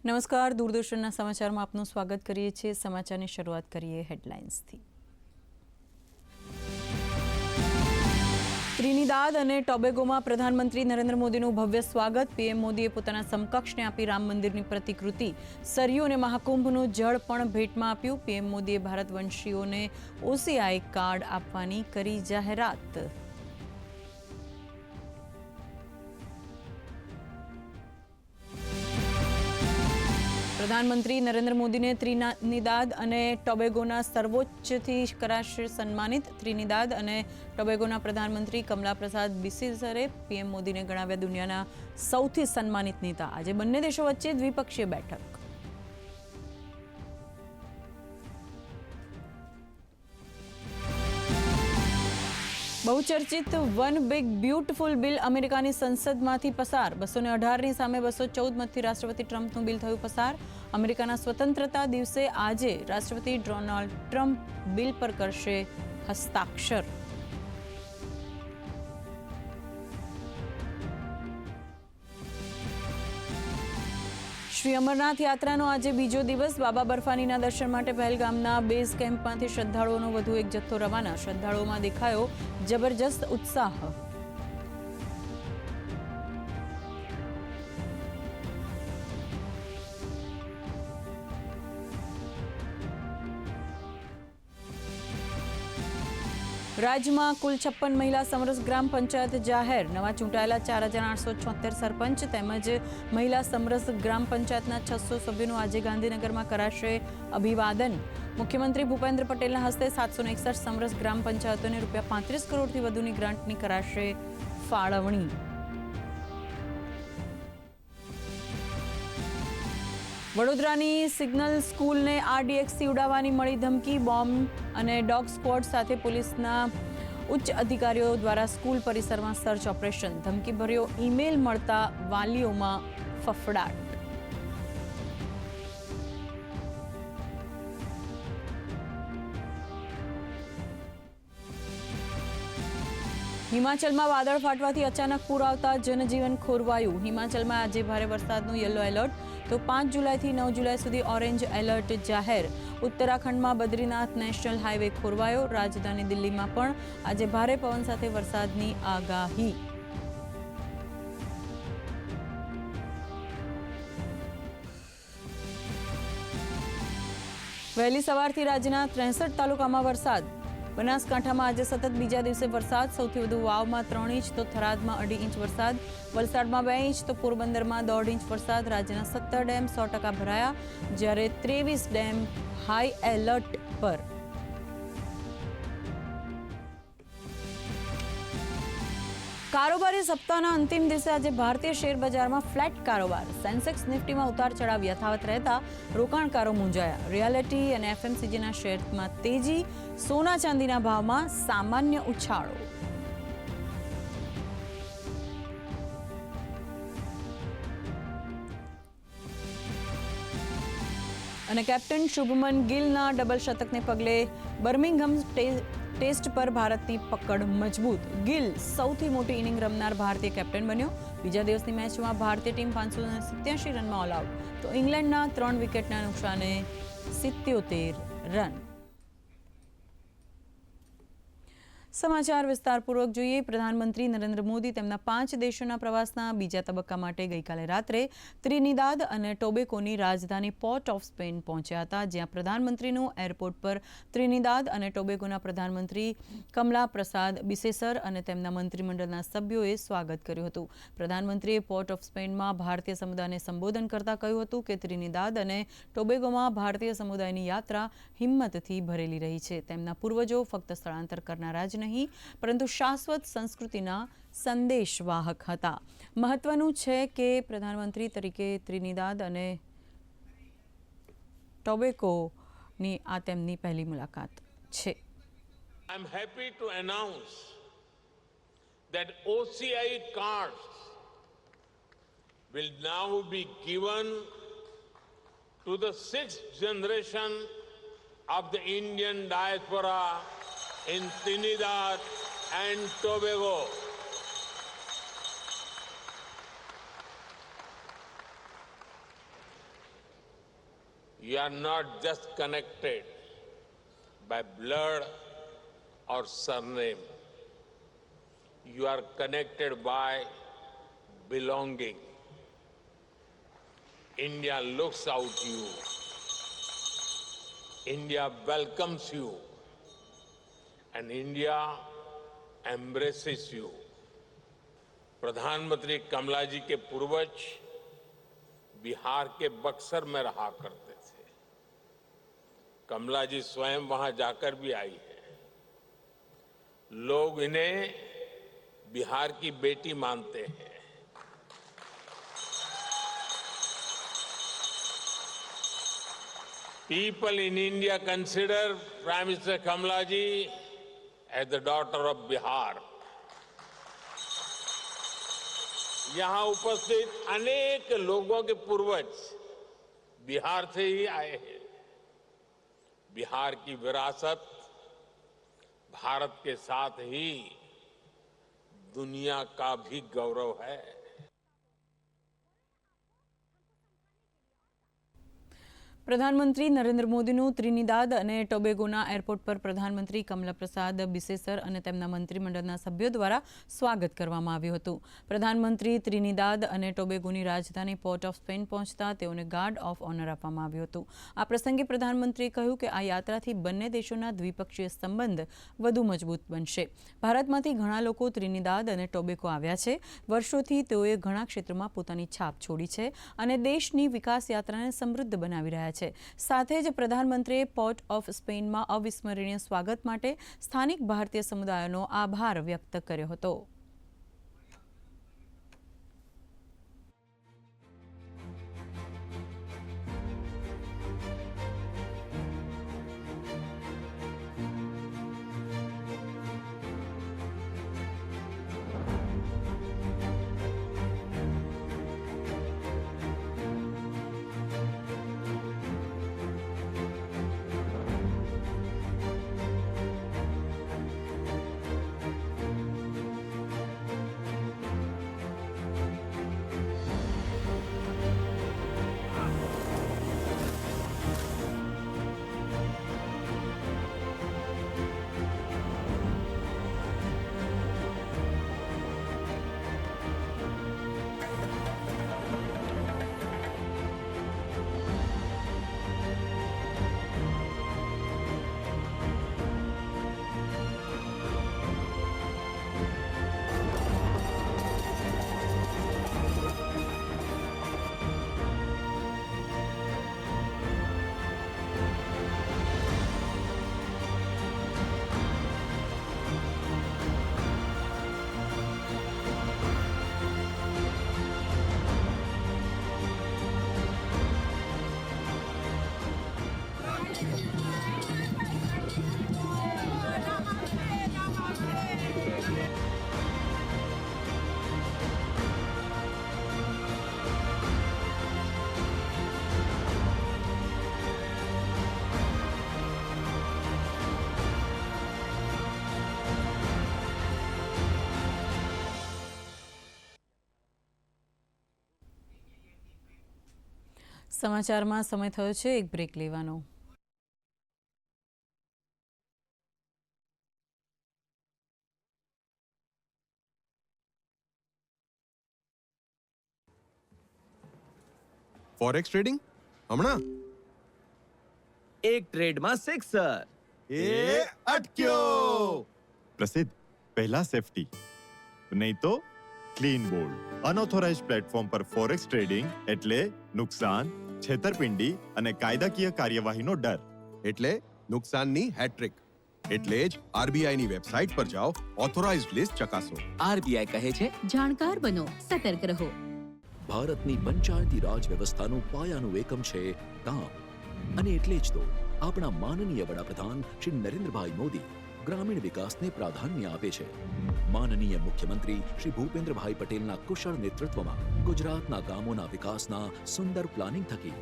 નમસ્કાર, દૂરદર્શનના સમાચારમાં આપનું સ્વાગત કરીએ છીએ। સમાચારની શરૂઆત કરીએ હેડલાઇન્સથી। ત્રિનિદાદ અને ટોબેગોમાં પ્રધાનમંત્રી નરેન્દ્ર મોદીનું ભવ્ય સ્વાગત। પીએમ મોદીએ પોતાના સમકક્ષને આપી રામ મંદિરની પ્રતિકૃતિ, સરયુ અને મહાકુંભનું જળ પણ ભેટમાં આપ્યું। પીએમ મોદીએ ભારતવંશીઓને ઓસીઆઈ કાર્ડ આપવાની કરી જાહેરાત। પ્રધાનમંત્રી નરેન્દ્ર મોદીને ત્રિનિદાદ અને ટોબેગોના સર્વોચ્ચથી કરાશે સન્માનિત। ત્રિનિદાદ અને ટોબેગોના પ્રધાનમંત્રી કમલા પ્રસાદ બિસીસરે પીએમ મોદીને ગણાવ્યા દુનિયાના સૌથી સન્માનિત નેતા। આજે બંને દેશો વચ્ચે દ્વિપક્ષીય બેઠક। બહુચર્ચિત વન બિગ બ્યુટીફુલ બિલ અમેરિકાની સંસદમાંથી પસાર। 218ની સામે 214 મતથી રાષ્ટ્રપતિ ટ્રમ્પનું બિલ થયું પસાર। અમેરિકાના સ્વતંત્રતા દિવસે આજે રાષ્ટ્રપતિ ડોનાલ્ડ ટ્રમ્પ બિલ પર કરશે હસ્તાક્ષર। શ્રી અમરનાથ યાત્રાનો આજે બીજો દિવસ। બાબા બર્ફાનીના દર્શન માટે પહેલગામના બેઝ કેમ્પમાંથી શ્રદ્ધાળુઓનો વધુ એક જથ્થો રવાના। શ્રદ્ધાળુઓમાં દેખાયો જબરજસ્ત ઉત્સાહ। રાજ્યમાં કુલ 56 મહિલા સમરસ ગ્રામ પંચાયત જાહેર। નવા ચૂંટાયેલા 4876 સરપંચ તેમજ મહિલા સમરસ ગ્રામ પંચાયતના 600 સભ્યોનું આજે ગાંધીનગરમાં કરાશે અભિવાદન। મુખ્યમંત્રી ભૂપેન્દ્ર પટેલના હસ્તે 761 સમરસ ગ્રામ પંચાયતોને ₹35 કરોડથી વધુની ગ્રાન્ટની કરાશે ફાળવણી। વડોદરાની સિગ્નલ સ્કૂલને RDXથી ઉડાવવાની મળી ધમકી। બોમ્બ અને ડોગ સ્ક્વોડ સાથે પોલીસના ઉચ્ચ અધિકારીઓ દ્વારા સ્કૂલ પરિસરમાં સર્ચ ઓપરેશન। ધમકીભર્યો ઈમેલ મળતા વાલીઓમાં ફફડાટ। હિમાચલમાં વાદળ ફાટવાથી અચાનક પૂર આવતા જનજીવન ખોરવાયું। હિમાચલમાં આજે ભારે વરસાદનું યલો એલર્ટ તો 5 જુલાઈથી 9 જુલાઈ સુધી ઓરેન્જ એલર્ટ જાહેર। ઉત્તરાખંડમાં બદ્રીનાથ નેશનલ હાઈવે ખોરવાયો। રાજધાની દિલ્હીમાં પણ આજે ભારે પવન સાથે વરસાદની આગાહી। વહેલી સવારથી રાજ્યના 63 તાલુકામાં વરસાદ। બનાસકાંઠામાં આજે સતત બીજા દિવસે વરસાદ। સૌથી વધુ વાવમાં 3 ઇંચ તો થરાદમાં 2.5 ઇંચ વરસાદ। વલસાડમાં 2 ઇંચ તો પોરબંદરમાં 1.5 ઇંચ વરસાદ। રાજ્યના 17 ડેમ 100% ભરાયા જ્યારે 23 ડેમ હાઈ એલર્ટ પર। કારોબારી સપ્તાહના અંતિમ દિવસે આજે ભારતીય શેર બજારમાં ફ્લેટ કારોબાર। સેન્સેક્સ નિફ્ટીમાં ઉતાર ચઢાવ યથાવત રહેતા રોકાણકારો મૂંઝાયા। રિયાલિટી અને FMCGના શેરમાં તેજી। સોના ચાંદીના ભાવમાં સામાન્ય ઉછાળો। અને કેપ્ટન શુભમન ગિલના ડબલ શતકને પગલે બર્મિંઘમ ટેસ્ટ પર ભારતની પકડ મજબૂત। ગિલ સૌથી મોટી ઇનિંગ રમનાર ભારતીય કેપ્ટન બન્યો। બીજા દિવસની મેચમાં ભારતીય ટીમ 587 રનમાં ઓલ આઉટ તો ઇંગ્લેન્ડના 3 વિકેટના નુકસાને 77 રન। સમાચાર વિસ્તારપૂર્વક જોઈએ। પ્રધાનમંત્રી નરેન્દ્ર મોદી તેમના 5 દેશોના પ્રવાસના બીજા તબક્કા માટે ગઈકાલે રાત્રે ત્રિનિદાદ અને ટોબેગોની રાજધાની પોર્ટ ઓફ સ્પેન પહોંચ્યા હતા, જ્યાં પ્રધાનમંત્રીનું એરપોર્ટ પર ત્રિનિદાદ અને ટોબેગોના પ્રધાનમંત્રી કમલા પ્રસાદ બિસેસર અને તેમના મંત્રીમંડળના સભ્યોએ સ્વાગત કર્યું હતું। પ્રધાનમંત્રીએ પોર્ટ ઓફ સ્પેનમાં ભારતીય સમુદાયને સંબોધન કરતા કહ્યું હતું કે ત્રિનિદાદ અને ટોબેગોમાં ભારતીય સમુદાયની યાત્રા હિંમતથી ભરેલી રહી છે। તેમના પૂર્વજો ફક્ત સ્થળાંતર કરનારા જ નહીં પરંતુ શાશ્વત સંસ્કૃતિના સંદેશવાહક હતા। મહત્વનું છે કે પ્રધાનમંત્રી તરીકે ત્રિનિદાદ અને ટોબેગોની આ તેમની પહેલી મુલાકાત છે। I am happy to announce that OCI cards will now be given to the 6th generation of the Indian diaspora in Trinidad and Tobago. You are not just connected by blood or surname. You are connected by belonging. India looks out you. India welcomes you. And India embraces you. प्रधानमंत्री कमला जी के पूर्वज बिहार के बक्सर में रहा करते थे। कमला जी स्वयं वहां जाकर भी आई है। लोग इन्हें बिहार की बेटी मानते हैं। People in India consider Prime Minister Kamala ji as the daughter of Bihar. यहाँ उपस्थित अनेक लोगों के पूर्वज बिहार से ही आए हैं। बिहार की विरासत भारत के साथ ही दुनिया का भी गौरव है। પ્રધાનમંત્રી નરેન્દ્ર મોદીનું ત્રિનિદાદ અને ટોબેગોના એરપોર્ટ પર પ્રધાનમંત્રી કમલા પ્રસાદ બિસેસર અને તેમના મંત્રીમંડળના સભ્યો દ્વારા સ્વાગત કરવામાં આવ્યું હતું. પ્રધાનમંત્રી ત્રિનિદાદ અને ટોબેગોની રાજધાની પોર્ટ ઓફ સ્પેન પહોંચતા તેઓને ગાર્ડ ઓફ ઓનર આપવામાં આવ્યું હતું. આ પ્રસંગે પ્રધાનમંત્રીએ કહ્યું કે આ યાત્રાથી બંને દેશોના દ્વિપક્ષીય સંબંધ વધુ મજબૂત બનશે. ભારતમાંથી ઘણા લોકો ત્રિનિદાદ અને ટોબેગો આવ્યા છે. વર્ષોથી તેઓએ ઘણા ક્ષેત્રોમાં પોતાની છાપ છોડી છે અને દેશની વિકાસ યાત્રાને સમૃદ્ધ બનાવી રહ્યા છે. સાથે જ પ્રધાનમંત્રીએ પોર્ટ ઓફ સ્પેનમાં અવિસ્મરણીય સ્વાગત માટે સ્થાનિક ભારતીય સમુદાયોનો આભાર વ્યક્ત કર્યો હતો. સમાચારમાં સમય થયો છે એક બ્રેક લેવાનો. ફોરેક્સ ટ્રેડિંગ હમણાં એક ટ્રેડમાં સિક્સર. એ અટક્યો. પ્રસિદ્ધ પહેલા સેફટી નહીં તો ક્લીન બોલ્ડ. અનઓથોરાઇઝ્ડ પ્લેટફોર્મ પર ફોરેક્સ ટ્રેડિંગ એટલે નુકસાન, છેતરપિંડી અને કાયદાકીય કાર્યવાહીનો ડર. એટલે નુકસાનની હેટ્રિક. એટલે જ આરબીઆઈની વેબસાઇટ પર જાઓ, ઓથોરાઇઝ્ડ લિસ્ટ ચકાસો. આરબીઆઈ કહે છે જાણકાર બનો, સતર્ક રહો. ભારતની પંચાયતી રાજ વ્યવસ્થાનું પાયાનું એકમ છે ગામ. અને એટલે જ તો આપણા માનનીય વડાપ્રધાન શ્રી નરેન્દ્રભાઈ મોદી ગ્રામીણ વિકાસને પ્રાધાન્ય આપે છે. માનનીય મુખ્યમંત્રી શ્રી ભૂપેન્દ્રભાઈ પટેલના કુશળ નેતૃત્વમાં ગુજરાતના ગામોના વિકાસના સુંદર પ્લાનિંગ થકી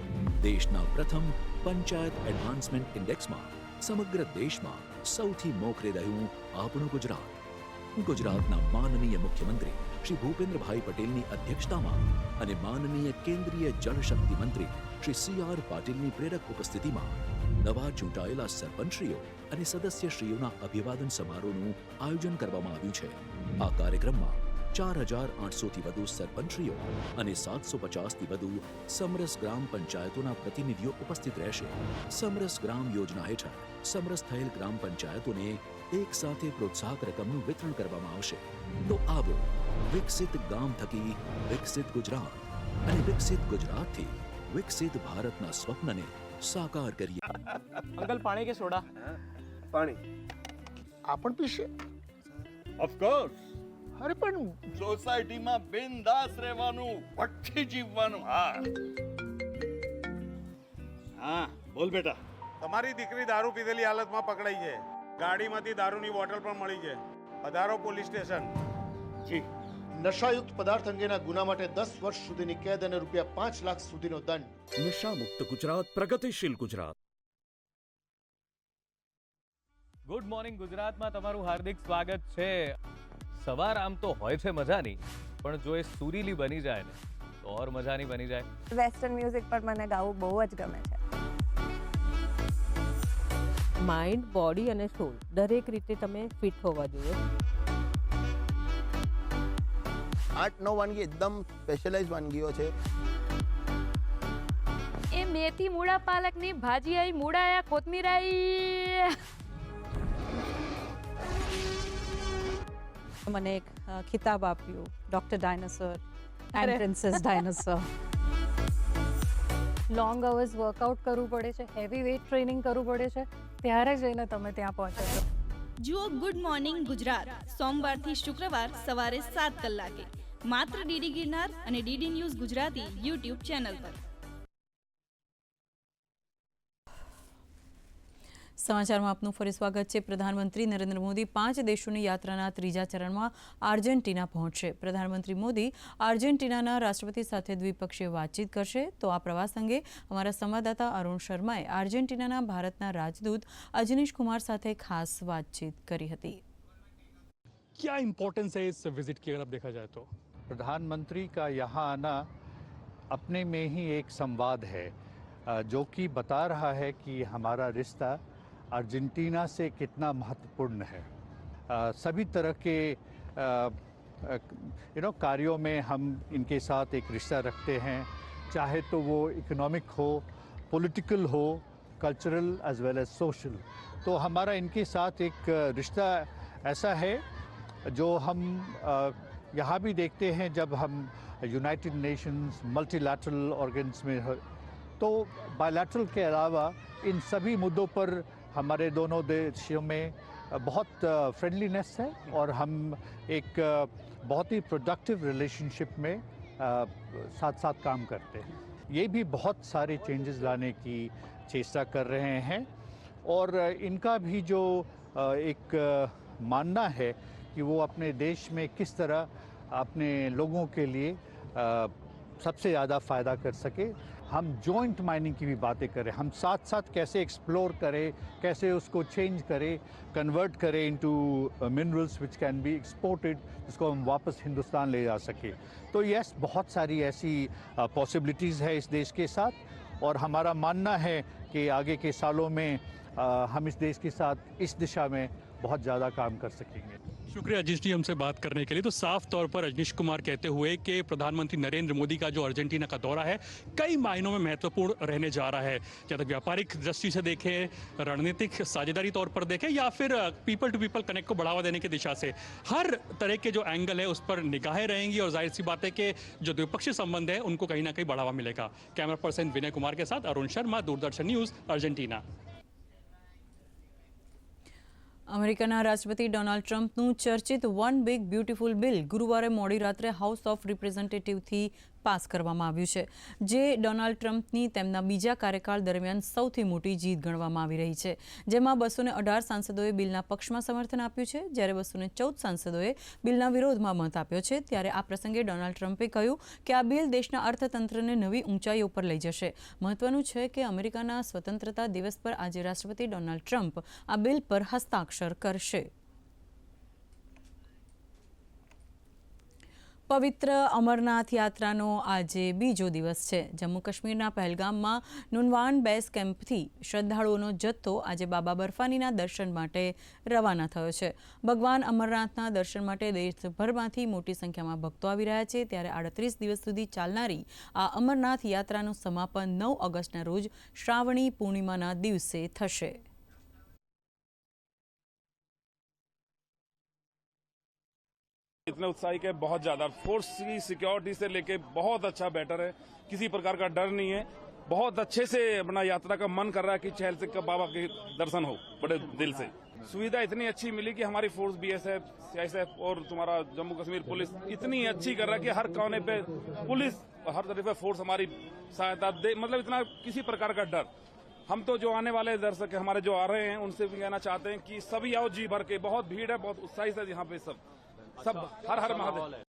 દેશના પ્રથમ પંચાયત એડવાન્સમેન્ટ ઇન્ડેક્સમાં સમગ્ર દેશમાં સૌથી મોખરે રહ્યું આપણું ગુજરાત. ગુજરાતના માનનીય મુખ્યમંત્રી શ્રી ભૂપેન્દ્રભાઈ પટેલની અધ્યક્ષતામાં અને માનનીય કેન્દ્રીય જળશક્તિ મંત્રી શ્રી સી.આર. પાટીલની પ્રેરક ઉપસ્થિતિમાં નવા ચૂંટાયેલા સરપંચશ્રીઓ અને સદસ્યશ્રીઓના અભિવાદન સમારોહનું આયોજન કરવામાં આવ્યું છે. આ કાર્યક્રમમાં 4,800થી વધુ સરપંચશ્રીઓ અને 750થી વધુ સમરસ ગ્રામ પંચાયતોના પ્રતિનિધિઓ ઉપસ્થિત રહેશે. સમરસ ગ્રામ યોજના હેઠળ સમરસ થયેલ ગ્રામ પંચાયતોને એક સાથે પ્રોત્સાહક રકમનું વિતરણ કરવામાં આવશે. તો આવો વિકસિત ગામ થકી વિકસિત ગુજરાત અને વિકસિત ગુજરાતથી વિકસિત ભારતના સ્વપ્નને સાકાર કરીએ. અંકલ પાણી કે સોડા? પાણી. આ પણ પીશે? ઓફકોર્સ. અરે પણ સોસાયટીમાં બિંદાસ રહેવાનું, વટથી જીવવાનું. હા બોલ બેટા. તમારી દીકરી દારૂ પીધેલી હાલતમાં પકડાઈ છે. ગાડીમાંથી દારૂની બોટલ પણ મળી છે. પધારો પોલીસ સ્ટેશન. જી. નશાયુક્ત પદાર્થ અંગેના ગુના માટે 10 વર્ષ સુધીની કેદ અને રૂપિયા 5 લાખ સુધીનો દંડ. નશા મુક્ત ગુજરાત, પ્રગતિશીલ ગુજરાત. ગુડ મોર્નિંગ ગુજરાતમાં તમારું હાર્દિક સ્વાગત છે. સવાર આમ તો હોય છે મજાની, પણ જો એ સુરીલી બની જાય ને તો ઓર મજાની બની જાય. વેસ્ટર્ન મ્યુઝિક પર મને ગાવું બહુ જ ગમે છે. માઇન્ડ, બોડી અને સોલ દરેક રીતે તમે ફિટ હોવા જોઈએ. 8-9 વાનગી એકદમ સ્પેશિયલાઇઝ વાનગીઓ છે. એ મેથી મૂળા પાલકની ભાજી આઈ, મૂળા આયા, કોથમીર આઈ. મને એક ખિતાબ આપ્યું, doctor dinosaur and princess dinosaur. Long hours workout કરવું પડે છે, હેવી વેઇટ ટ્રેનિંગ કરવું પડે છે, ત્યારે જઈને તમે ત્યાં પહોંચો છો. જુઓ ગુડ મોર્નિંગ ગુજરાત સોમવારથી શુક્રવાર સવારે 7 કલાકે માત્ર ડીડી ગિરનાર અને DD news Gujarati YouTube channel પર. સમાચારમાં આપનું ફરી સ્વાગત છે. પ્રધાનમંત્રી નરેન્દ્ર મોદી 5 દેશોની યાત્રાના ત્રીજા ચરણમાં આર્જેન્ટિના પહોંચશે. પ્રધાનમંત્રી મોદી આર્જેન્ટિનાના રાષ્ટ્રપતિ સાથે દ્વિપક્ષીય વાતચીત કરશે. તો આ પ્રવાસ અંગે અમારા સંવાદદાતા અરુણ શર્માએ આર્જેન્ટિનાના ભારતના રાજદૂત અજનીશ કુમાર સાથે ખાસ વાતચીત કરી હતી. क्या इम्पोर्टेंस है इस विजिट की अगर आप देखा जाए तो? प्रधानमंत्री का यहाँ आना अपने में ही एक संवाद है जो कि बता रहा है कि हमारा रिश्ता अर्जेंटीना से कितना महत्वपूर्ण है. सभी तरह के कार्यों में हम इनके साथ एक रिश्ता रखते हैं, चाहे तो वो इकोनॉमिक हो, पॉलिटिकल हो, cultural as well as social. तो हमारा इनके साथ एक रिश्ता ऐसा है जो हम यहाँ भी देखते हैं जब हम यूनाइटेड नेशंस मल्टीलैटरल ऑर्गन्स में तो बायलैटरल के अलावा इन सभी मुद्दों पर हमारे दोनों देशों में बहुत फ्रेंडलीनेस है और हम एक बहुत ही प्रोडक्टिव रिलेशनशिप में साथ साथ काम करते हैं. ये भी बहुत सारे चेंजेस लाने की चेष्टा कर रहे हैं और इनका भी जो एक मानना है कि वो अपने देश में किस तरह अपने लोगों के लिए सबसे ज़्यादा फ़ायदा कर सके. हम जॉइंट माइनिंग की भी बातें करें, हम साथ साथ कैसे एक्सप्लोर करें, कैसे उसको चेंज करें, कन्वर्ट करें into minerals which can be exported, जिसको हम वापस हिंदुस्तान ले जा सके. तो यस, बहुत सारी ऐसी पॉसिबिलिटीज़ है इस देश के साथ और हमारा मानना है कि आगे के सालों में हम इस देश के साथ इस दिशा में बहुत ज़्यादा काम कर सकेंगे. शुक्रिया अजीश जी हमसे बात करने के लिए. तो साफ तौर पर अजनीश कुमार कहते हुए कि प्रधानमंत्री नरेंद्र मोदी का जो अर्जेंटीना का दौरा है कई मायनों में महत्वपूर्ण रहने जा रहा है. या तो व्यापारिक दृष्टि से देखें, रणनीतिक साझेदारी तौर पर देखें या फिर पीपल टू पीपल कनेक्ट को बढ़ावा देने की दिशा से, हर तरह के जो एंगल है उस पर निगाहें रहेंगी और जाहिर सी बात है कि जो द्विपक्षीय संबंध है उनको कहीं ना कहीं बढ़ावा मिलेगा. कैमरा पर्सन विनय कुमार के साथ अरुण शर्मा, दूरदर्शन न्यूज़, अर्जेंटीना. અમેરિકાના રાષ્ટ્રપતિ ડોનાલ્ડ ટ્રમ્પનું ચર્ચિત વન બિગ બ્યુટીફુલ બિલ ગુરુવારે મોડી રાત્રે હાઉસ ઓફ રિપ્રેઝેન્ટેટિવથી પાસ કરવામાં આવ્યું છે, જે ડોનાલ્ડ ટ્રમ્પની તેમના બીજા કાર્યકાળ દરમિયાન સૌથી મોટી જીત ગણવામાં આવી રહી છે, જેમાં 218 સાંસદોએ બિલના પક્ષમાં સમર્થન આપ્યું છે, જ્યારે 214 સાંસદોએ બિલના વિરોધમાં મત આપ્યો છે. ત્યારે આ પ્રસંગે ડોનાલ્ડ ટ્રમ્પે કહ્યું કે આ બિલ દેશના અર્થતંત્રને નવી ઊંચાઈઓ પર લઈ જશે. મહત્વનું છે કે અમેરિકાના સ્વતંત્રતા દિવસ પર આજે રાષ્ટ્રપતિ ડોનાલ્ડ ટ્રમ્પ આ બિલ પર હસ્તાક્ષર કરશે. પવિત્ર અમરનાથ યાત્રાનો આજે બીજો દિવસ છે. જમ્મુ કાશ્મીરના પહેલગામમાં નુનવાન બેઝ કેમ્પથી શ્રદ્ધાળુઓનો જથ્થો આજે બાબા બર્ફાનીના દર્શન માટે રવાના થયો છે. ભગવાન અમરનાથના દર્શન માટે દેશભરમાંથી મોટી સંખ્યામાં ભક્તો આવી રહ્યા છે. ત્યારે 38 દિવસ સુધી ચાલનારી આ અમરનાથ યાત્રાનું સમાપન 9 ઓગસ્ટના રોજ શ્રાવણી પૂર્ણિમાના દિવસે થશે. इतने उत्साही के बहुत ज्यादा फोर्स की सिक्योरिटी से लेके बहुत अच्छा बेटर है. किसी प्रकार का डर नहीं है. बहुत अच्छे से अपना यात्रा का मन कर रहा है कि चहल सिंह बाबा के दर्शन हो बड़े दिल से. सुविधा इतनी अच्छी मिली कि हमारी फोर्स बीएसएफ, सीआईएसएफ और तुम्हारा जम्मू कश्मीर पुलिस इतनी अच्छी कर रहा है कि हर कोने पे पुलिस, हर तरफ पे फोर्स हमारी सहायता दे. मतलब इतना किसी प्रकार का डर. हम तो जो आने वाले दर्शक हमारे जो आ रहे हैं उनसे भी कहना चाहते हैं कि सभी आओ जी भर के. बहुत भीड़ है, बहुत उत्साही से यहाँ पे सब हर हर महादेव.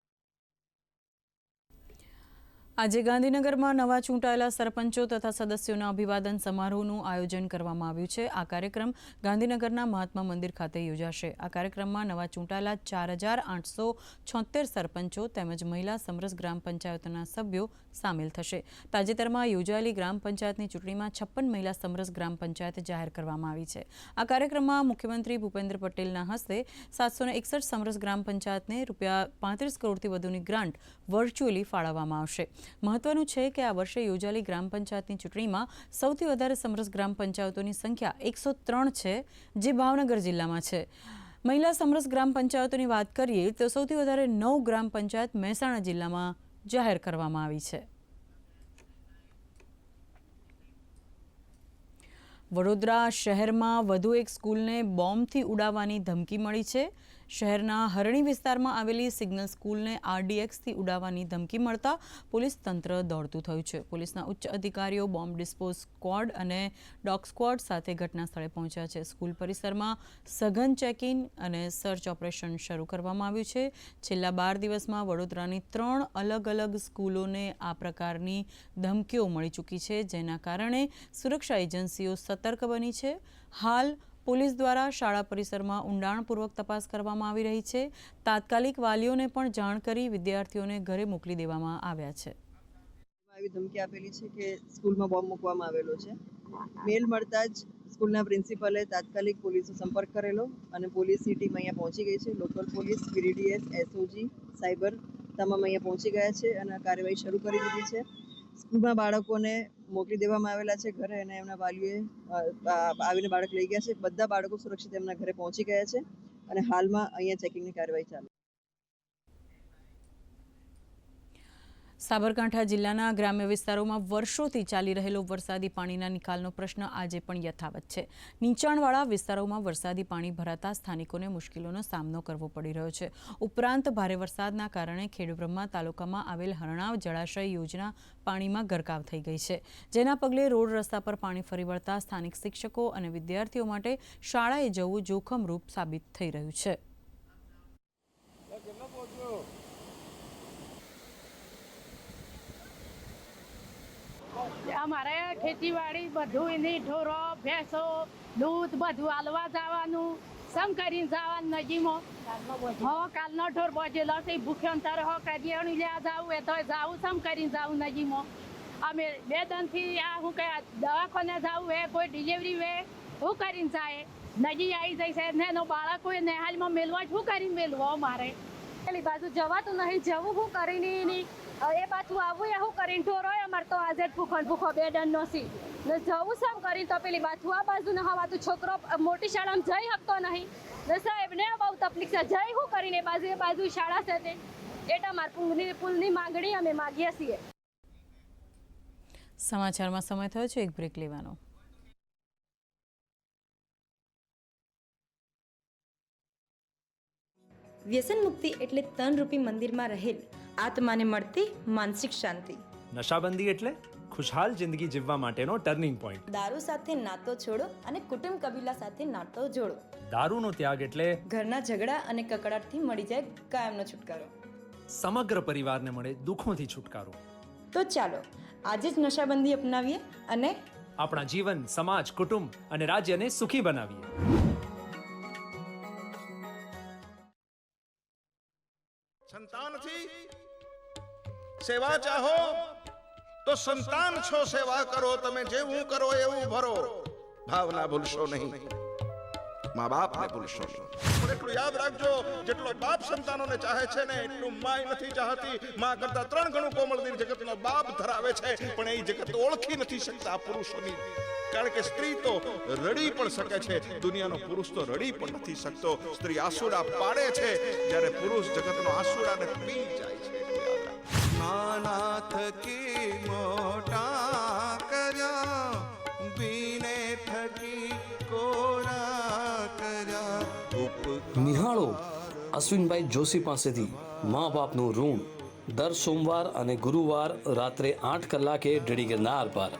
આજે ગાંધીનગરમાં નવા ચૂંટાયેલા સરપંચો તથા સદસ્યોના અભિવાદન સમારોહનું આયોજન કરવામાં આવ્યું છે. આ કાર્યક્રમ ગાંધીનગરના મહાત્મા મંદિર ખાતે યોજાશે. આ કાર્યક્રમમાં નવા ચૂંટાયેલા 4876 સરપંચો તેમજ મહિલા સમરસ ગ્રામ પંચાયતોના સભ્યો સામેલ થશે. તાજેતરમાં યોજાયેલી ગ્રામ પંચાયતની ચૂંટણીમાં 56 મહિલા સમરસ ગ્રામ પંચાયત જાહેર કરવામાં આવી છે. આ કાર્યક્રમમાં મુખ્યમંત્રી ભૂપેન્દ્ર પટેલના હસ્તે 761 સમરસ ગ્રામ પંચાયતને ₹35 કરોડથી વધુની ગ્રાન્ટ વર્ચ્યુઅલી ફાળવવામાં આવશે. મહત્વનું છે કે આ વર્ષે યોજાયેલી ગ્રામ પંચાયતની ચૂંટણીમાં સૌથી વધારે સમરસ ગ્રામ પંચાયતોની સંખ્યા 103 છે, જે ભાવનગર જિલ્લામાં છે. મહિલા સમરસ ગ્રામ પંચાયતોની વાત કરીએ તો સૌથી વધારે 9 ગ્રામ પંચાયત મહેસાણા જિલ્લામાં જાહેર કરવામાં આવી છે. વડોદરા શહેરમાં વધુ એક સ્કૂલને બોમ્બથી ઉડાવવાની ધમકી મળી છે. શહેરના હરણી વિસ્તારમાં આવેલી સિગ્નલ સ્કૂલને RDXથી ઉડાવવાની ધમકી મળતા પોલીસ તંત્ર દોડતું થયું છે. પોલીસના ઉચ્ચ અધિકારીઓ, બોમ્બ ડિસ્પોઝ સ્ક્વોડ અને ડોગ સ્ક્વોડ સાથે ઘટના સ્થળે પહોંચ્યા છે. સ્કૂલ પરિસરમાં સઘન ચેકિંગ અને સર્ચ ઓપરેશન શરૂ કરવામાં આવ્યું છે. છેલ્લા 12 દિવસમાં વડોદરાની 3 અલગ અલગ સ્કૂલોને આ પ્રકારની ધમકીઓ મળી ચૂકી છે, જેના કારણે સુરક્ષા એજન્સીઓ સતર્ક બની છે. હાલ પોલીસ દ્વારા શાળા પરિસરમાં ઊંડાણપૂર્વક તપાસ કરવામાં આવી રહી છે. તાત્કાલિક વાલીઓને પણ જાણ કરી વિદ્યાર્થીઓને ઘરે મોકલી દેવામાં આવ્યા છે. આવી ધમકી આપેલી છે કે સ્કૂલમાં બોમ્બ મૂકવામાં આવેલો છે. મેલ મળતા જ સ્કૂલના પ્રિન્સિપલે તાત્કાલિક પોલીસનો સંપર્ક કરેલો અને પોલીસની ટીમ અહીંયા પહોંચી ગઈ છે. Local police, BDDS, SOG, cyber તમામ અહીંયા પહોંચી ગયા છે અને કાર્યવાહી શરૂ કરી દીધી છે. સ્કૂલમાં બાળકોને મોકલી દેવામાં આવેલા છે ઘરે અને એમના વાલીઓએ આવીને બાળક લઈ ગયા છે. બધા બાળકો સુરક્ષિત એમના ઘરે પહોંચી ગયા છે અને હાલમાં અહીંયા ચેકિંગની કાર્યવાહી ચાલુ. સાબરકાંઠા જિલ્લાના ગ્રામ્ય વિસ્તારોમાં વર્ષોથી ચાલી રહેલો વરસાદી પાણીના નિકાલનો પ્રશ્ન આજે પણ યથાવત છે. નીચાણવાળા વિસ્તારોમાં વરસાદી પાણી ભરાતા સ્થાનિકોને મુશ્કેલીનો સામનો કરવો પડી રહ્યો છે. ઉપરાંત ભારે વરસાદના કારણે ખેડબ્રહ્મા તાલુકામાં આવેલ હરણાવ જળાશય યોજના પાણીમાં ગરકાવ થઈ ગઈ છે, જેના પગલે રોડ રસ્તા પર પાણી ફરી વળતા સ્થાનિક શિક્ષકો અને વિદ્યાર્થીઓ માટે શાળાએ જવું જોખમરૂપ સાબિત થઈ રહ્યું છે. અમારે ખેતીવાડી બધું એની ઢોરો ભેંસો દૂધ બધું હાલવા જવાનું સમ કરીને જવાનું નજીમાં. કાલનો ઢોર બજેલો છે ભૂખ્યો અંતર કરિયાણું લ્યા જાવું એ તો જાવું સમ કરીને જાવું નજીમાં. અમે 2 દિનથી આ શું કહે દવાખાને જાવું એ કોઈ ડિલિવરી વે શું કરીને જાય નજી આવી જાય છે ને એનો બાળકો એ નેહાલમાં મેળવા શું કરીને મેળવો અમારે પેલી બાજુ જવાતું નહીં જવું શું કરીને નહીં એ પાછું આવું એવું કરીને ઢોરો અમારે તો આજે ભૂખો 2 દનનો સી ને જવું સમ કરીને તો પેલી બાજુ આ બાજુ ને હવાતું છોકરો મોટી શાળામાં જઈ શકતો નહીં ને સાહેબને બહુ તકલીફ છે. જઈ શું કરીને એ બાજુ શાળા છે તે એટલે અમારે પુલની માંગણી અમે માગીએ છીએ. સમાચારમાં સમય થયો છે એક બ્રેક લેવાનો. વ્યસન મુક્તિ એટલે તનરૂપી મંદિરમાં રહેલ આત્માને મળતી માનસિક શાંતિ. નશાબંધી એટલે ખુશહાલ જિંદગી જીવવા માટેનો ટર્નિંગ પોઈન્ટ. દારૂ સાથે નાતો છોડો અને કુટુંબ કબીલા સાથે નાતો જોડો. દારૂનો ત્યાગ એટલે ઘરના ઝઘડા અને કકડાટથી મળી જાય કાયમનો છુટકારો. સમગ્ર પરિવારને મળે દુઃખોથી છુટકારો. તો ચાલો આજે જ નશાબંધી અપનાવીએ અને આપણા જીવન, સમાજ, કુટુંબ અને રાજ્યને સુખી બનાવીએ. સંતાનથી સેવા ચાહો તો સંતાન છો, સેવા કરો તમે જેવું કરો એવું ભરો. ભાવના ભૂલશો નહીં, મા બાપને ભૂલશો નહીં. પણ એટલું યાદ રાખજો, જેટલો બાપ સંતાનોને ચાહે છે ને એટલું માય નથી ચાહતી. માં કરતા 3 ગણું કોમળ દિલ જગતનો બાપ ધરાવે છે, પણ એ જગત ઓળખી નથી શકતા પુરુષોની. કારણ કે સ્ત્રી તો રડી પણ શકે છે, દુનિયાનો પુરુષ તો રડી પણ નથી શકતો. સ્ત્રી આંસુડા પાડે છે, જ્યારે પુરુષ જગતનો આંસુડાને પી જાય છે. નાના થકી મોટા કર્યા, બીને થકી કોરા કર્યા. નિહાળો અશ્વિનભાઈ જોશી પાસેથી મા બાપનું ઋણ દર સોમવાર અને ગુરુવાર રાત્રે 8 કલાકે ડીડી ગિરનાર પર.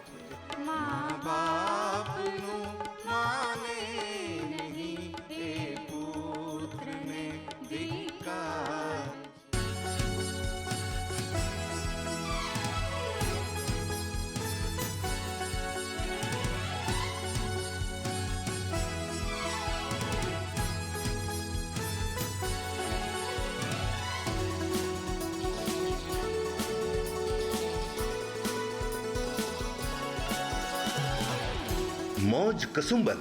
મોજ કસુંબલ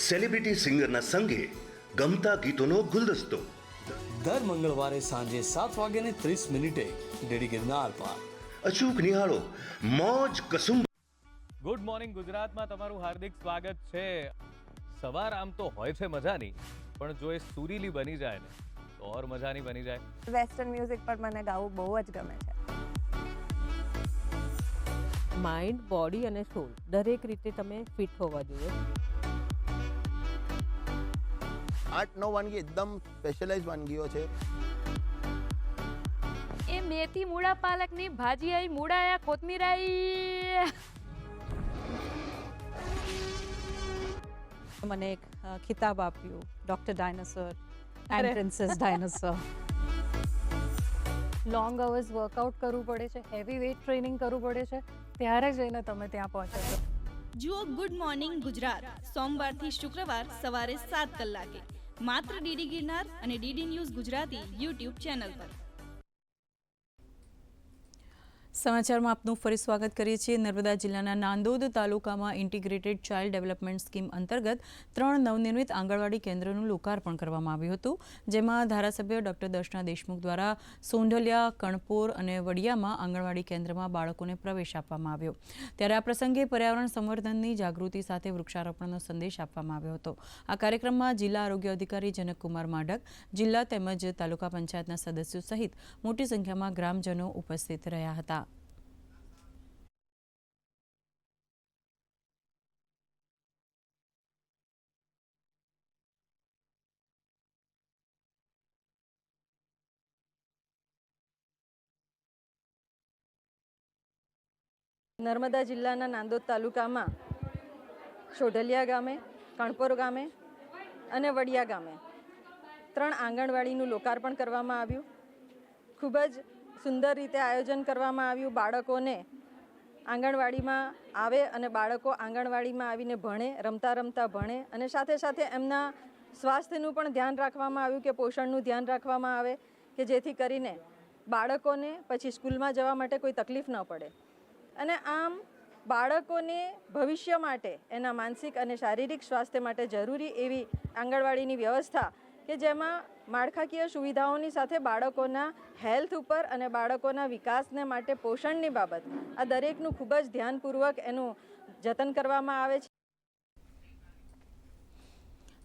સેલિબ્રિટી સિંગરના સંગે ગમતા ગીતોનો ગુલદસ્તો દર મંગળવારે સાંજે 7:30 ડીડી ગિરનાર પર. અચૂક નિહાળો મોજ કસુંબલ. ગુડ મોર્નિંગ ગુજરાતમાં તમારું હાર્દિક સ્વાગત છે. સવાર આમ તો હોય છે મજાની, પણ જો એ સુરીલી બની જાય ને તો ઓર મજાની બની જાય. વેસ્ટર્ન મ્યુઝિક પર મને ગાવું બહુ જ ગમે છે. માઇન્ડ, બોડી અને સોલ દરેક રીતે તમે ફિટ હોવા જોઈએ. 8-9 વાનગી એકદમ સ્પેશિયલાઇઝ વાનગીઓ છે. એ મેથી મૂળા પાલકની ભાજી આઈ, મૂળા કોથમીર આઈ. મને એક ખિતાબ આપ્યું, doctor dinosaur and princess dinosaur. Long hours workout કરવું પડે છે, હેવી વેઇટ ટ્રેનિંગ કરવું પડે છે, ત્યારે જઈને તમે ત્યાં પહોંચો છો. જુઓ ગુડ મોર્નિંગ ગુજરાત સોમવારથી શુક્રવાર સવારે 7 કલાકે માત્ર ડીડી ગિરનાર અને DD news Gujarati YouTube channel પર. સમાચારમાં આપનું ફરી સ્વાગત કરીએ છીએ. નર્મદા જિલ્લાના નાંદોદ તાલુકામાં ઇન્ટિગ્રેટેડ ચાઇલ્ડ ડેવલપમેન્ટ સ્કીમ અંતર્ગત 3 નવનિર્મિત આંગણવાડી કેન્દ્રનું લોકાર્પણ કરવામાં આવ્યું હતું, જેમાં ધારાસભ્ય ડોક્ટર દર્શના દેશમુખ દ્વારા સોંઢલિયા, કણપોર અને વડિયામાં આંગણવાડી કેન્દ્રમાં બાળકોને પ્રવેશ આપવામાં આવ્યો. ત્યારે આ પ્રસંગે પર્યાવરણ સંવર્ધનની જાગૃતિ સાથે વૃક્ષારોપણનો સંદેશ આપવામાં આવ્યો હતો. આ કાર્યક્રમમાં જિલ્લા આરોગ્ય અધિકારી જનકકુમાર માઢક, જિલ્લા તેમજ તાલુકા પંચાયતના સદસ્યો સહિત મોટી સંખ્યામાં ગ્રામજનો ઉપસ્થિત રહ્યા હતા. નર્મદા જિલ્લાના નાંદોદ તાલુકામાં સોઢલિયા ગામે, કણપોર ગામે અને વડિયા ગામે 3 આંગણવાડીનું લોકાર્પણ કરવામાં આવ્યું. ખૂબ જ સુંદર રીતે આયોજન કરવામાં આવ્યું. બાળકોને આંગણવાડીમાં આવે અને બાળકો આંગણવાડીમાં આવીને ભણે, રમતા રમતા ભણે અને સાથે સાથે એમના સ્વાસ્થ્યનું પણ ધ્યાન રાખવામાં આવ્યું, કે પોષણનું ધ્યાન રાખવામાં આવે, કે જેથી કરીને બાળકોને પછી સ્કૂલમાં જવા માટે કોઈ તકલીફ ન પડે. અને આમ બાળકોને ભવિષ્ય માટે એના માનસિક અને શારીરિક સ્વાસ્થ્ય માટે જરૂરી એવી આંગણવાડીની વ્યવસ્થા, કે જેમાં માળખાકીય સુવિધાઓની સાથે બાળકોના હેલ્થ ઉપર અને બાળકોના વિકાસને માટે પોષણની બાબત આ દરેકનું ખૂબ જ ધ્યાનપૂર્વક એનું જતન કરવામાં આવે છે.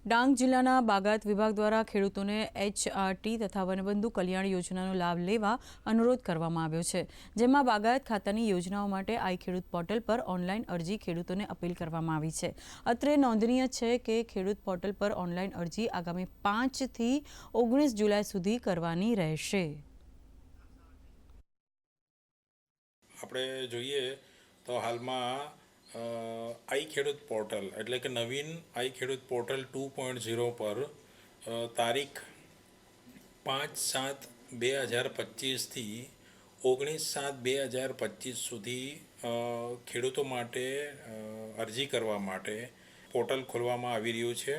ડાંગ જિલ્લાના બાગાયત વિભાગ દ્વારા ખેડૂતોને HRT તથા વનબંધુ કલ્યાણ યોજનાનો લાભ લેવા અનુરોધ કરવામાં આવ્યો છે, જેમાં બાગાયત ખાતાની યોજનાઓ માટે આઈ ખેડૂત પોર્ટલ પર ઓનલાઈન અરજી ખેડૂતોને અપીલ કરવામાં આવી છે. અત્રે નોંધનીય છે કે ખેડૂત પોર્ટલ પર ઓનલાઈન અરજી આગામી 5 થી 19 જુલાઈ સુધી કરવાની રહેશે. આપણે જોઈએ તો હાલમાં આઈ ખેડૂત પોર્ટલ એટલે કે નવીન આઈ ખેડૂત પોર્ટલ 2.0 પર તારીખ 5/7/2025થી 19/7/2025 સુધી ખેડૂતો માટે અરજી કરવા માટે પોર્ટલ ખોલવામાં આવી રહ્યું છે.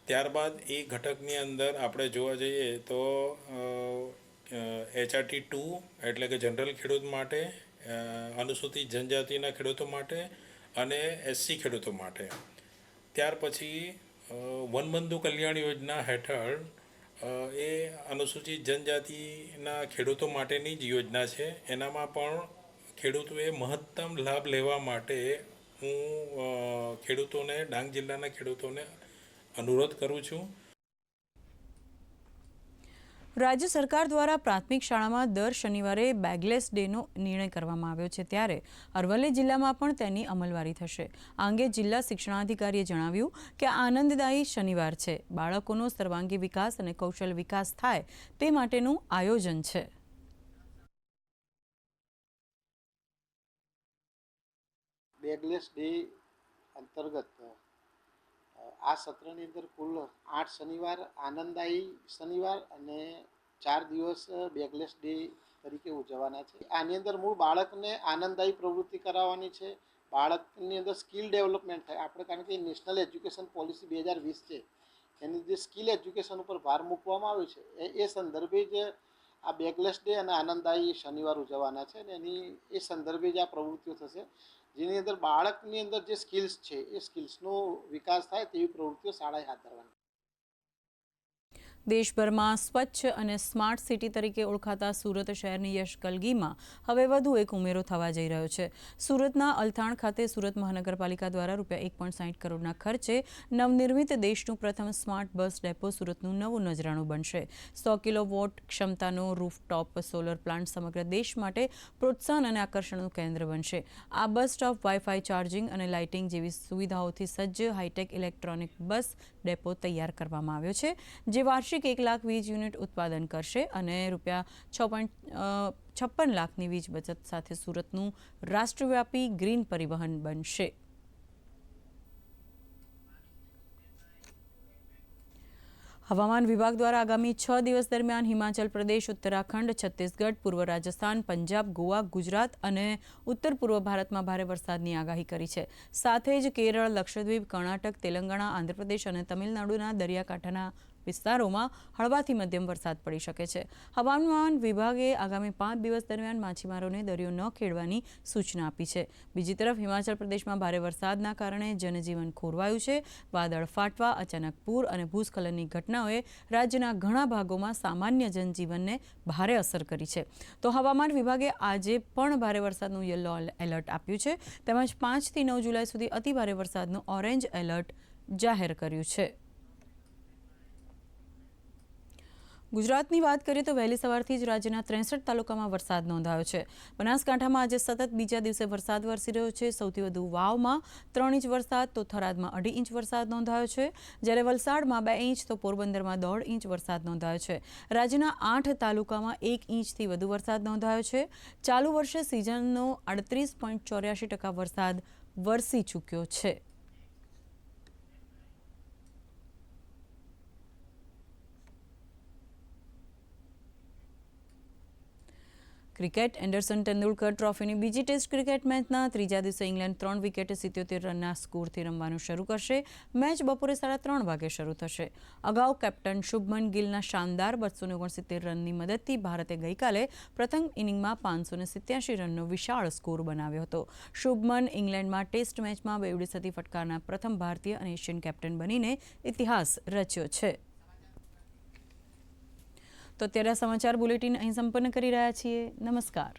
ત્યારબાદ એ ઘટકની અંદર આપણે જોવા જઈએ તો HRT 2 એટલે કે જનરલ ખેડૂત માટે, અનુસૂચિત જનજાતિના ખેડૂતો માટે અને SC ખેડૂતો માટે. ત્યાર પછી વનબંધુ કલ્યાણ યોજના હેઠળ એ અનુસૂચિત જનજાતિના ખેડૂતો માટેની જ યોજના છે. એનામાં પણ ખેડૂતોએ મહત્તમ લાભ લેવા માટે હું ખેડૂતોને, ડાંગ જિલ્લાના ખેડૂતોને અનુરોધ કરું છું. રાજ્ય સરકાર દ્વારા પ્રાથમિક શાળામાં દર શનિવારે બેગલેસ ડેનો નિર્ણય કરવામાં આવ્યો છે, ત્યારે અરવલ્લી જિલ્લામાં પણ તેની અમલવારી થશે. આ અંગે જિલ્લા શિક્ષણાધિકારીએ જણાવ્યું કે આનંદદાયી શનિવાર છે. બાળકોનો સર્વાંગી વિકાસ અને કૌશલ વિકાસ થાય તે માટેનું આયોજન છે. બેગલેસ ડે અંતર્ગત આ સત્રની અંદર કુલ 8 શનિવાર આનંદદાયી શનિવાર અને 4 દિવસ બેગલેસ ડે તરીકે ઉજવવાના છે. આની અંદર મૂળ બાળકને આનંદદાયી પ્રવૃત્તિ કરાવવાની છે. બાળકની અંદર સ્કિલ ડેવલપમેન્ટ થાય. આપણે કારણ કે નેશનલ એજ્યુકેશન પોલિસી 2020 છે, એની જે સ્કિલ એજ્યુકેશન ઉપર ભાર મૂકવામાં આવ્યો છે, એ સંદર્ભે જ આ બેગલેસ ડે અને આનંદદાયી શનિવાર ઉજવવાના છે. અને એની એ સંદર્ભે જ આ પ્રવૃત્તિઓ થશે, જેની અંદર બાળકની અંદર જે સ્કિલ્સ છે એ સ્કિલ્સનો વિકાસ થાય તેવી પ્રવૃત્તિઓ શાળાએ હાથ ધરવાની. દેશભરમાં સ્વચ્છ અને સ્માર્ટ સિટી તરીકે ઓળખાતા સુરત શહેરની યશ કલગીમાં હવે વધુ એક ઉમેરો થવા જઈ રહ્યો છે. સુરતના અલથાણ ખાતે સુરત મહાનગરપાલિકા દ્વારા ₹1.60 કરોડના ખર્ચે નવનિર્મિત દેશનું પ્રથમ સ્માર્ટ બસ ડેપો સુરતનું નવું નજરાણું બનશે. 100 કિલોવોટ ક્ષમતાનો રૂફટોપ સોલર પ્લાન્ટ સમગ્ર દેશ માટે પ્રોત્સાહન અને આકર્ષણનું કેન્દ્ર બનશે. આ બસ સ્ટોપ વાઈફાઈ ચાર્જિંગ અને લાઇટિંગ જેવી સુવિધાઓથી સજ્જ હાઈટેક ઇલેક્ટ્રોનિક બસ ડેપો તૈયાર કરવામાં આવ્યો છે, જે વાર્ષિક 1 લાખ વીજ યુનિટ ઉત્પાદન કરશે અને ₹6.56 લાખની વીજ બચત સાથે સુરતનું રાષ્ટ્રવ્યાપી ગ્રીન પરિવહન બનશે. હવામાન વિભાગ દ્વારા આગામી 6 દિવસ દરમિયાન હિમાચલ પ્રદેશ, ઉત્તરાખંડ, છત્તીસગઢ, પૂર્વ રાજસ્થાન, પંજાબ, ગોવા, ગુજરાત અને ઉત્તર પૂર્વ ભારતમાં ભારે વરસાદની આગાહી કરી છે. સાથે જ કેરળ, લક્ષદ્વીપ, કર્ણાટક, તેલંગાણા, આંધ્રપ્રદેશ અને તમિલનાડુના દરિયાકાંઠાના વિસ્તારોમાં હળવાથી મધ્યમ વરસાદ પડી શકે છે. હવામાન વિભાગે આગામી 5 દિવસ દરમિયાન માછીમારોને દરિયો ન ખેડવાની સૂચના આપી છે. બીજી તરફ હિમાચલ પ્રદેશમાં ભારે વરસાદના કારણે જનજીવન ખોરવાયું છે. વાદળ ફાટવા, અચાનક પૂર અને ભૂસ્ખલનની ઘટનાઓએ રાજ્યના ઘણા ભાગોમાં સામાન્ય જનજીવનને ભારે અસર કરી છે. તો હવામાન વિભાગે આજે પણ ભારે વરસાદનું યલો એલર્ટ આપ્યું છે, તેમજ 5 થી 9 જુલાઈ સુધી અતિભારે વરસાદનું ઓરેન્જ એલર્ટ જાહેર કર્યું છે. ગુજરાતની વાત કરીએ તો વહેલી સવારથી જ રાજ્યના 63 તાલુકામાં વરસાદ નોંધાયો છે. બનાસકાંઠામાં આજે સતત બીજા દિવસે વરસાદ વરસી રહ્યો છે. સૌથી વધુ વાવમાં 3 ઇંચ વરસાદ, તો થરાદમાં 2.5 ઇંચ વરસાદ નોંધાયો છે, જ્યારે વલસાડમાં 2 ઇંચ, તો પોરબંદરમાં 1.5 ઇંચ વરસાદ નોંધાયો છે. રાજ્યના 8 તાલુકામાં 1 ઇંચથી વધુ વરસાદ નોંધાયો છે. ચાલુ વર્ષે સિઝનનો 38.84% વરસાદ વરસી ચૂક્યો છે. ક્રિકેટ એન્ડરસન તેંડુલકર ટ્રોફીની બીજી ટેસ્ટ ક્રિકેટ મેચના ત્રીજા દિવસે ઇંગ્લેન્ડ 3 વિકેટે 77 રનના સ્કોરથી રમવાનું શરૂ કરશે. મેચ બપોરે 3:30 વાગે શરૂ થશે. અગાઉ કેપ્ટન શુભમન ગિલના શાનદાર 269 રનની મદદથી ભારતે ગઈકાલે પ્રથમ ઇનિંગમાં 587 રનનો વિશાળ સ્કોર બનાવ્યો હતો. શુભમન ઇંગ્લેન્ડમાં ટેસ્ટ મેચમાં 2 સદી ફટકારનાર પ્રથમ ભારતીય અને એશિયન કેપ્ટન બનીને ઇતિહાસ રચ્યો છે. તો અત્યારે સમાચાર બુલેટિન અહીં સંપન્ન કરી રહ્યા છીએ. નમસ્કાર.